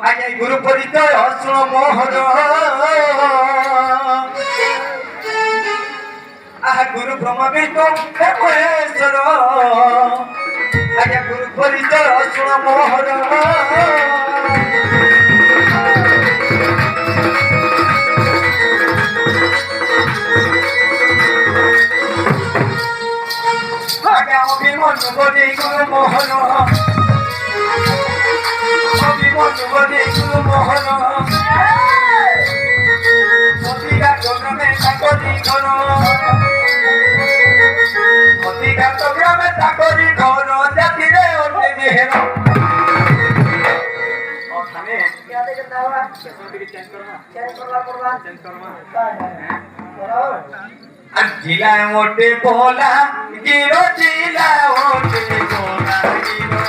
আগে গুরু পরিচয় অসুর মোহর আহা গুরু ব্রহ্ম বিষ্ণু মহেশ্বর আগে গুরু পরিচয় অসুর মোহর আগে অভিমন্যু বলি গুরু মোহন অভিমন্যু বলি গুরু মোহন অতিঘাত গ্রামে চাকরি ঘর অতিঘাত গ্রামে চাকরি ঘর জাতিরে অতি মেহের জিলায় মোটে ভোলা গিরো জিলা মোটে ভোলা গিরো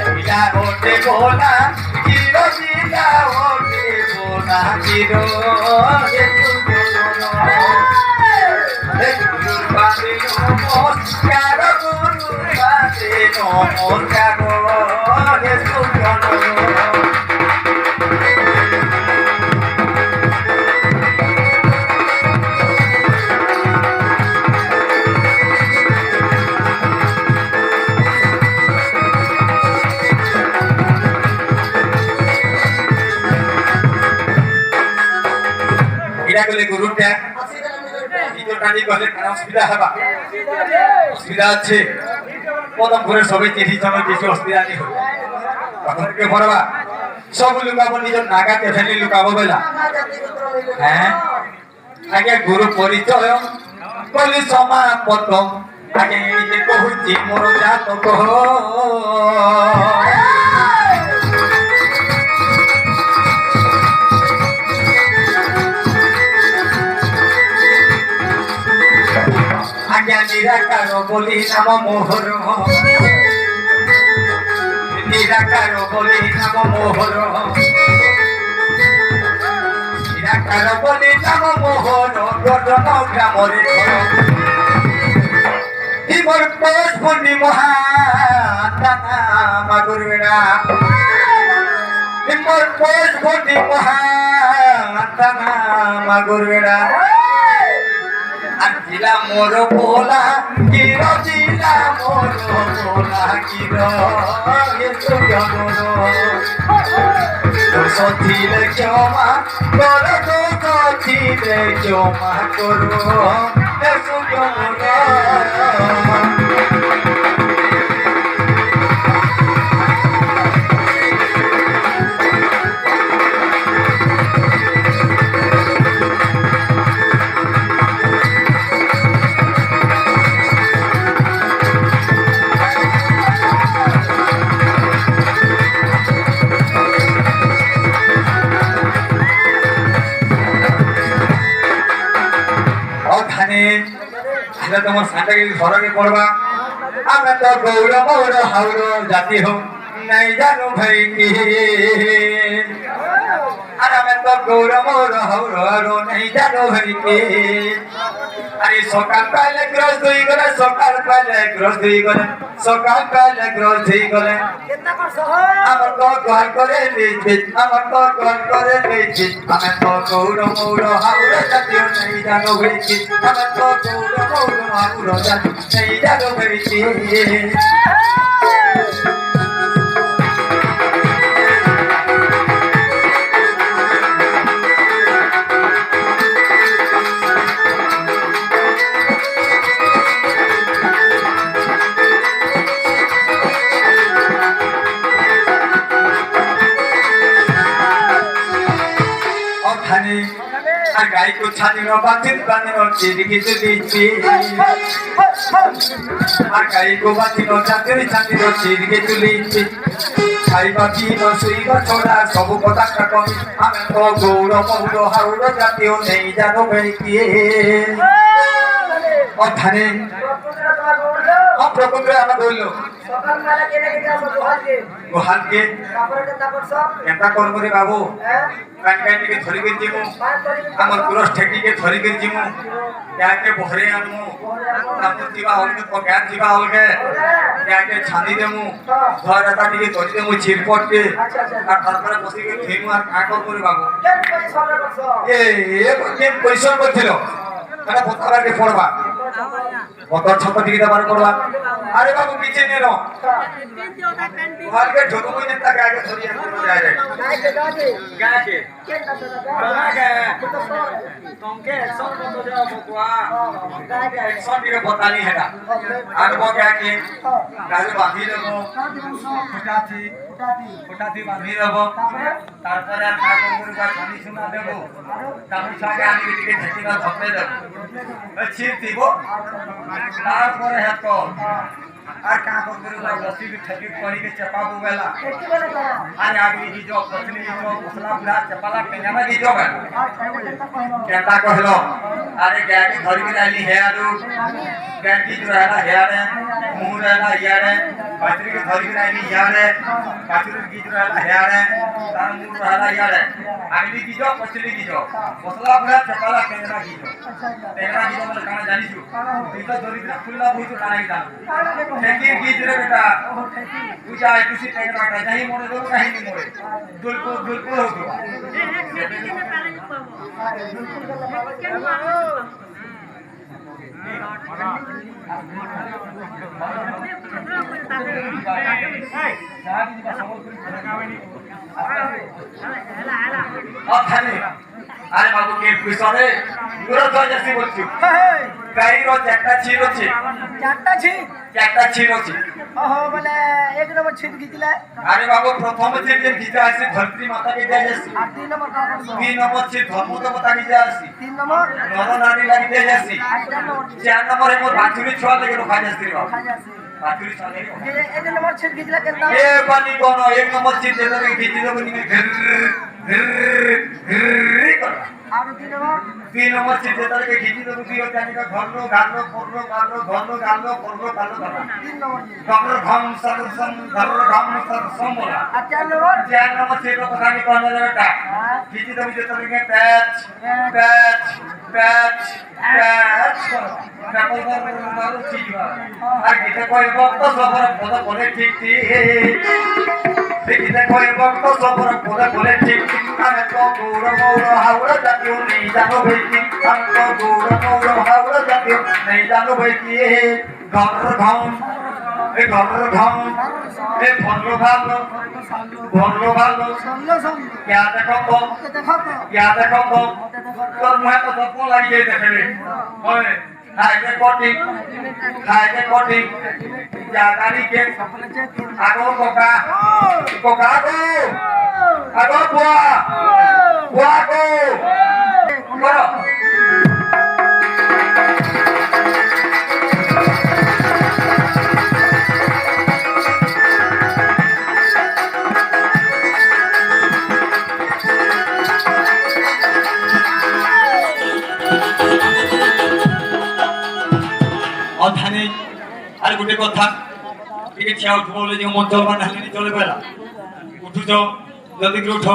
জিলা মোটে ভোলা গিরো জিলা মোটে ভোলা গিরো গুরুর বাদে নমস্কার গুরুর বাদে নমস্কার গুরুটা টানি গলে অসুবিধা হবা অসুবিধা আছে প্রথম করে সবাই চিঠি সময় কিছু অসুবিধা নেই তখন কে পড়বা সব লুকাবো নিজের নাগাতে ফেলি লুকাবো বলা হ্যাঁ আগে গুরু পরিচয় কলি সমাপত আগে নিজে কহুছি মোর জাত কহ নিরাকার বলি নাম মোহর নিরাকার বলি নাম মোহর নিরাকার বলি নাম মোহর গঠন গ্রামরে হিমর পোষ বন্দি মহাতানা মাগুরবেড়া হিমর পোষ বন্দি মহাতানা মাগুরবেড়া জিলা মোর ভোলা গিরো জিলা মোর ভোলা গিরো সথিলে ক্ষমা করো তো সথিলে ক্ষমা করো তোমার সাঁটাকে সরকে পড়বা আমরা তো গৌর মৌর হাওড় জাতি হোক নাই জানো ভাই কি আর আমি তো গৌর মৌর হাওড় নাই জানো ভাই কি আরে সকাল পাইলে গ্রস দুই গলে সকাল পাইলে গ্রস দুই গলে সকাল পাইলে গ্রস দুই গলে আমার তো গল করে লিখি আমার তো গল করে লিখি আমি তো গৌর মৌর হাওড় জাতি নাই জানো ভাই কি আমি তো গৌর মৌর হাওড় জাতি নাই জানো ভাই কি আর গাই কো ছানিনো বাতিল বানিনো চিরকি তুলিছি আর গাই কো বাতিল জাতির ছানিনো চিরকি তুলিছি খাইবা পিনো শুইবা ছোড়া সব কথা কই আমি তো গৌর মৌর হাওড় জাতীয় নেই জানো ভাই কি ওখানে প্রকৃতি আমরা বললো সকাল বেলা কেনে কেনে আসো গোহালকে গোহালকে তারপরে কেনটা করছো কেনটা করব রে বাবু হ্যাঁ কানকাইটিকে ধরিকে জিমু আমার ক্রস ঠেকিকে ধরিকে জিমু ইয়াকে ভরে আনমু তাতে দিবা অলগে পকান দিবা অলগে ইয়াকে ছানি দেমু ধরাটা টিকে ধরি দেমু চিরপটকে আর তারপরে বসিকে ধেমু আর কা করব রে বাবু কেন পরিশ্রম করছো কেন পরিশ্রম করছিল এটা পত্রাকে পড়বা পত্র ছোট দিকে বার করবা আরে বাবু পিছে নেনো গোহালকে ঢোকো কই নেতা আগে ধরি আনতে যায় রে গায়কে গায়কে গাকে কেনটা দাদা গাকে তো সর তোমকে সব বন্ধ দেওয়া বকুয়া গায়কে সব দিকে বতানি হেডা আর বকাকে গালে বাঁধি দেব ফুটাতি ফুটাতি বাঁধি দেব তারপরে আর কা করব বা পানি শোনা দেব তারপর সাথে আমি দিকে ঠেকিনা ধরে দেব ছিপ দিব তারপরে হাত আর কা করব বা লসি ঠেকি করিকে চাপাবো বেলা একটু বলে দাও আর আগে কি জব পছলি জব মশলা পুরা চাপালা কেনা কি জব আর কেনটা কইলো কেনটা কহিল আরে গ্যাকে ধরিকে আইলি হেয়ারু গ্যাকি জুরালা হেয়ারে মুহ रहला यारे पाचरी के धरी के आइली यारे पाचरी की जुराला हेयारे तार मुह रहला यारे आइली की जो पचली की जो मसला पूरा चपाला केंद्रा की जो केंद्रा की जो मतलब काना जानी छु इनका दरिद्र खुला बहुत काना की जान ठेकी की जरे बेटा पूजा किसी केंद्रा का नहीं मोरे दो कहीं नहीं मोरे दुलपुर हो गया আরে বাবু কে পিছনে পুরো জয়সি বলছি গাইর একটা ছির আছে একটা ছির আছে ওহো বলে এক নম্বর ছিট গিতলে আরে বাবু প্রথম ছির যে গিতে আসি ধরত্রী মাতাকে দেয় আসি আর 3 নম্বর কাজ করছো 3 নম্বর ছির ধর্ম দেবতাকে দেয় আসি 3 নম্বর নর নারী লাগি দেয় আসি আর 4 নম্বর 4 নম্বরে মোর বাছুরি ছোয়া লাগে রখা যাচ্ছে বাবু কাজ আছে বাছুরি ছোয়া লাগে যে এক নম্বর ছিট গিতলে কেনটা এ পানি কোন এক নম্বর ছির যেটাকে গিতে দেব নি আর 3 নম্বর 3 নম্বর ছির যেটাকে গিতে দেব কি হচ্ছে আমি ঘর্ণ গানো পর্ণ গানো ঘর্ণ গানো পর্ণ গানো গানো 3 নম্বর ডক্টর ঘম সরসম ঘর্ণ ঘম সরসম বলা আর 4 নম্বর 4 নম্বর ছির কথা আমি কোন জায়গাটা গিতে দেব যেটাকে প্যাচ প্যাচ প্যাচ প্যাচ মারো ঠিক আর গীতা কয় ভক্ত সবর পদ বলে ঠিক ঠিক গীতা কয় ভক্ত সবর পদ বলে ঠিক ঠিক আমি তো গৌর মৌর হাওড়া জাতীয় নেই জানো ভাই কি আমি তো গৌর মৌর হাওড়া জাতীয় নেই জানো ভাই কি ঘর ঘম এ ঘর ঘম এ ভন্ড ভালো ভন্ড ভালো क्या देखो तो क्या देखो तो তোর মুহে তো সব লাগিয়ে দেখে ওই খাইতে কোটি জাগারি কে আগো কোকা কোকা গো আগো বুয়া গো করো অধানে আর গোটে কথা ଟିକେ ଠିଆ ଉଠ ବୋଲେ ଯେଉଁ ମଞ୍ଚଳ ମାନେ ହେଲେନି ଚଳେ କହିଲା ଉଠୁଛ ଜଲ୍ଦି କରି ଉଠ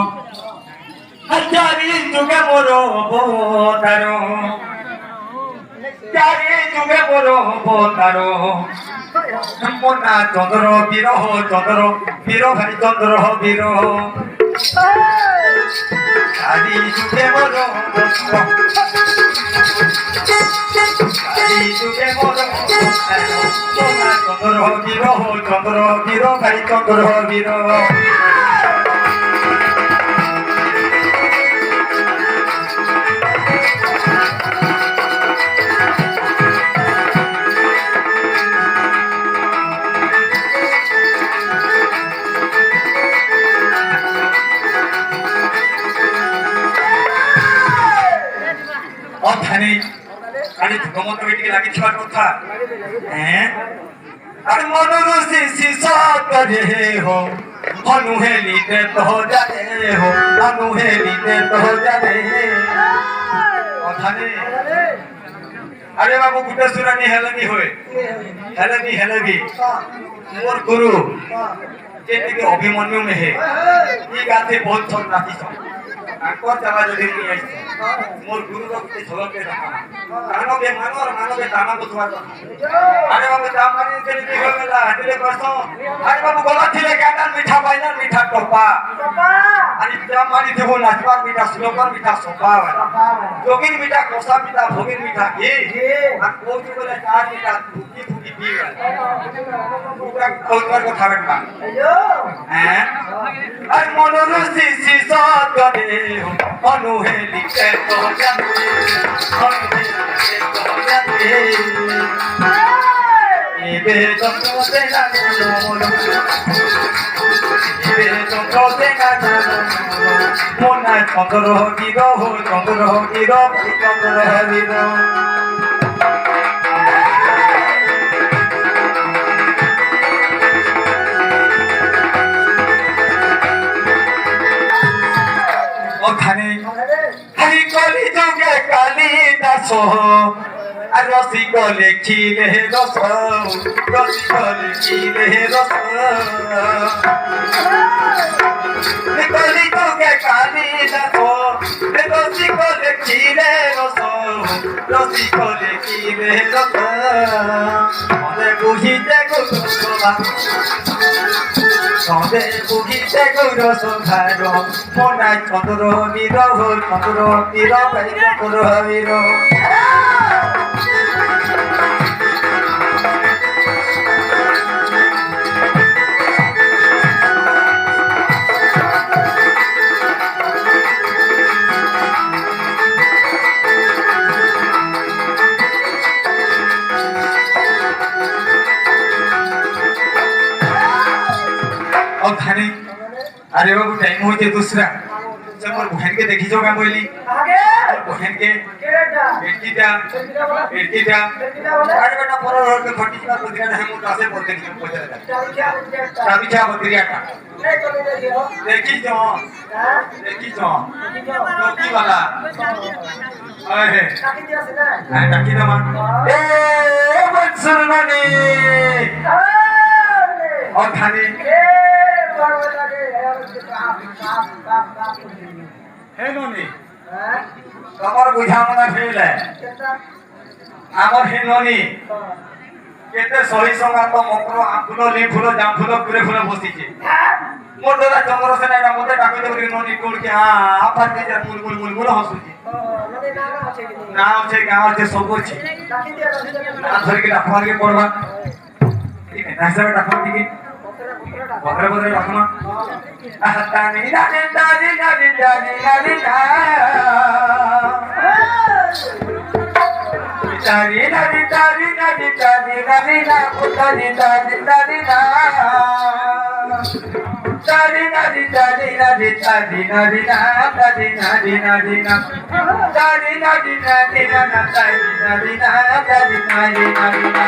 ଚାରି ଯୁଗେ ମୋର ଅବତାର ଚାରି ଯୁଗେ ମୋର ଅବତାର ମନା ଚନ୍ଦ୍ର ବୀର ଭାଇ ଚନ୍ଦ୍ର ବୀର ଚାରି ଯୁଗେ ମୋର যুগে মোর চন্দ্র বীর ভাই চন্দ্র বীর অধানে আরে ধমক বেটিকে লাগি ছিবার কথা হ্যাঁ আরে মনরু শিশা করে হো অনুহেলিতে তো জানে হো অনুহেলিতে তো জানে অধানে আরে বাবু গুটা সুরানি হেলেনি হয়ে হেলেনি মোর গুরু যেদিকে অভিমন্যু মেহে এই গাতে বহুত ছল নাচিছ আকর চালা যদি নিয়ে আসছে মোর গুরু রক্তে ঝলকে দেখা মানবে দামা বুঝবার কথা আরে বাবু দাম মানি চলে দিয়ে গেলা হাতিলে করছ আরে বাবু গলা ছিলে গাটার মিঠা পাইনা মিঠা টপা আরে দাম মানি দেব নাচবার মিঠা শ্লোকর মিঠা সোপা যোগীর মিঠা কষা মিঠা ভোগীর মিঠা ঘি আর কোচ বলে চার মিঠা ফুকি ফুকি দিয়ে পুরা কলকার কথা বেটা হ্যাঁ আর মনোরসি সিসত করে অনুহে লিখে তো জানে এবে চন্দ্রতে মনে চন্দ্র হকির চন্দ্র হরির ওখানে খালি কলি যোগে কালী দাস আর রসিক লেখিলে রস রসিক লেখিলে রস কলি যোগে কালী দাস রসিক লেখিলে রস রসিক লেখিলে রস মনে বুঝিতে গুরুবা সদে বুঝিতে গৌর সভার মনে চন্দ্র বীর চন্দ্র বীর চন্দ্র বীর ओखाने अरे बाबू टाइम होते दूसरा जब मोर बहन के देखी जोगा बोली आगे बहन के केटा बेटीटा अरे बेटा पर रोड के फटी का बदरिया है मोर कासे बोलते नहीं पहुंच रहा चाबी क्या बदरिया का देखी जो टोपी वाला अरे टाकी दमा ए बंसुरनी और खाने হেননি তোমার বুঝা মনে ফেলে আমার হেননি কেতে সহি সঙ্গাত মকর ফুল লি ফুল জাম ফুল পুরে ফুল বসিছে মোর দাদা চন্দ্রসেন এটা মতে ডাকে দেবরি ননি কোড়কে আপার কে যা মুলমুল হসুছি না আছে গাঁও আছে সব আছে না ধরে কি রাখবার কে পড়বা ঠিক আছে হিসাবে রাখবা ঠিক বদরে বদরে রাখনা আহাতানি দানি দানি দানি দানি দানি দানি দানি দানি দানি দানি দানি না দানি দানি দানি না দানি দানি দানি দানি দানি দানি না দানি দানি দানি না দানি দানি দানি না দানি দানি না দানি দানি দানি না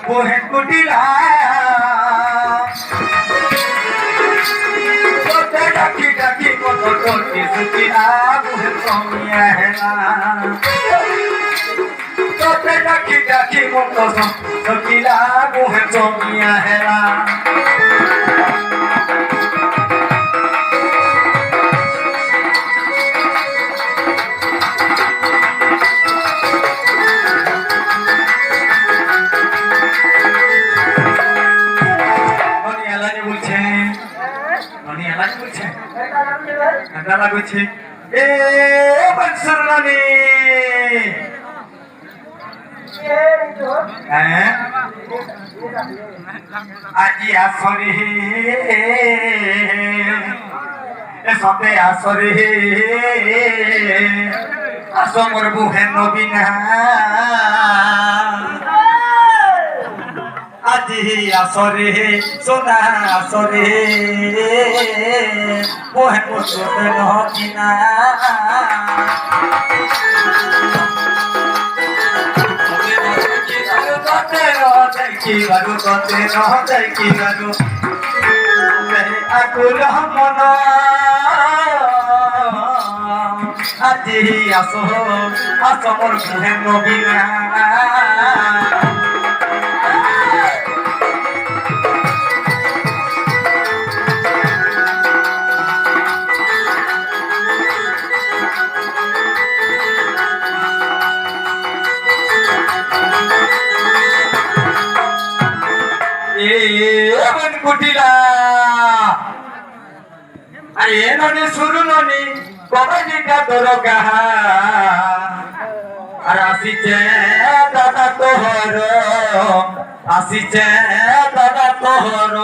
बोहें कुटिला तो डाकी डाकी को तो के सुतिला बोहें सोनिया है ना तो डाकी डाकी को तो सुतिला बोहें सोनिया है ना Anda guci, Bansurani, Aji asori, esote asori, asomor buhen nobina, আজি আসরে সোনা আসরে ওহে মুসুতে নকিনা কি বারু কতে নতে কি বারু আকুল মন আজি আসো আসো মোর মুহে নবিনা এমন কুটিলা আরে এ ননি শুরু ননি কবাজিটা তোর কাহা আর আসিছে দাদা তোহর আসিছে দাদা তোহর